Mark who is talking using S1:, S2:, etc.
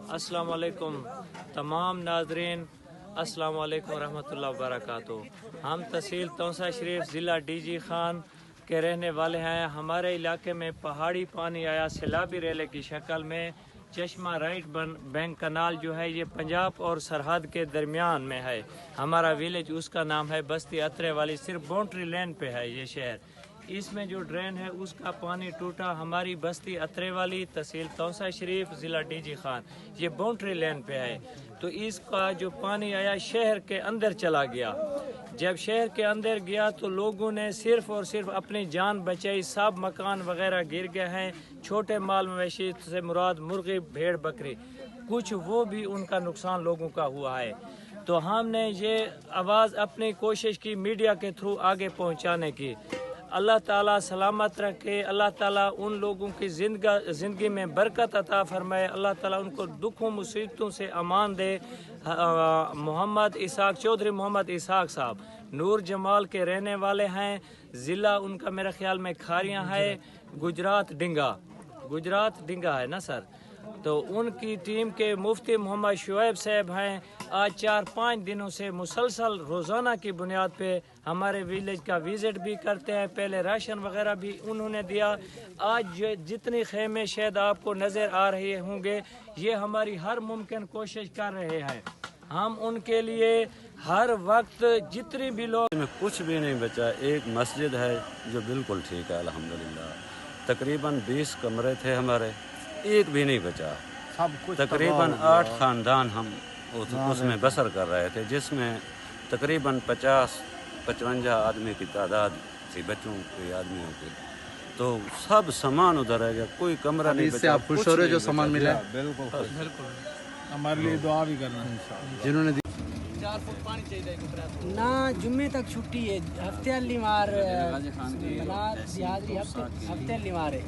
S1: السلام علیکم تمام ناظرین، السلام علیکم ورحمۃ اللہ وبرکاتہ۔ ہم تحصیل توسہ شریف ضلع ڈی جی خان کے رہنے والے ہیں۔ ہمارے علاقے میں پہاڑی پانی آیا سیلابی ریلے کی شکل میں۔ چشمہ رائٹ بینک کنال جو ہے یہ پنجاب اور سرحد کے درمیان میں ہے۔ ہمارا ویلیج اس کا نام ہے بستی اترے والی، صرف باؤنڈری لین پہ ہے یہ شہر۔ اس میں جو ڈرین ہے اس کا پانی ٹوٹا ہماری بستی اترے والی، تحصیل توسہ شریف ضلع ڈی جی خان، یہ باؤنڈری لین پہ ہے۔ تو اس کا جو پانی آیا شہر کے اندر چلا گیا۔ جب شہر کے اندر گیا تو لوگوں نے صرف اور صرف اپنی جان بچائی، سب مکان وغیرہ گر گئے ہیں۔ چھوٹے مال مویشی سے مراد مرغی، بھیڑ، بکری، کچھ وہ بھی ان کا نقصان لوگوں کا ہوا ہے۔ تو ہم نے یہ آواز اپنی کوشش کی میڈیا کے تھرو آگے پہنچانے کی۔ اللہ تعالیٰ سلامت رکھے، اللہ تعالیٰ ان لوگوں کی زندگی میں برکت عطا فرمائے، اللہ تعالیٰ ان کو دکھوں مصیبتوں سے امان دے۔ محمد اسحاق چودھری، محمد اسحاق صاحب نور جمال کے رہنے والے ہیں۔ ضلع ان کا میرے خیال میں کھاریاں ہے، گجرات ڈنگا ہے نا سر۔ تو ان کی ٹیم کے مفتی محمد شعیب صاحب ہیں۔ آج 4-5 دنوں سے مسلسل روزانہ کی بنیاد پہ ہمارے ویلیج کا وزٹ بھی کرتے ہیں۔ پہلے راشن وغیرہ بھی انہوں نے دیا۔ آج جتنی خیمے شاید آپ کو نظر آ رہے ہوں گے، یہ ہماری ہر ممکن کوشش کر رہے ہیں۔ ہم ان کے لیے ہر وقت جتنی بھی لوگ
S2: میں کچھ بھی نہیں بچا۔ ایک مسجد ہے جو بالکل ٹھیک ہے الحمدللہ۔ تقریباً 20 کمرے تھے ہمارے، ایک بھی نہیں بچا۔ تقریباً 8 خاندان ہم اس میں بسر کر رہے تھے، جس میں تقریباً 50-55 آدمی کی تعداد تھی، بچوں کے آدمیوں کی۔ تو سب سامان ادھر ہے گیا، کوئی کمرہ نہیں بچا۔
S3: آپ خوش ہو رہے جو سامان ملا؟
S4: بالکل ہمارے لیے دعا بھی کرنا
S3: جنہوں نے
S5: نہ جمعے تک چھٹی ہے، ہفتے والی مار ہفتے والی مار ہے۔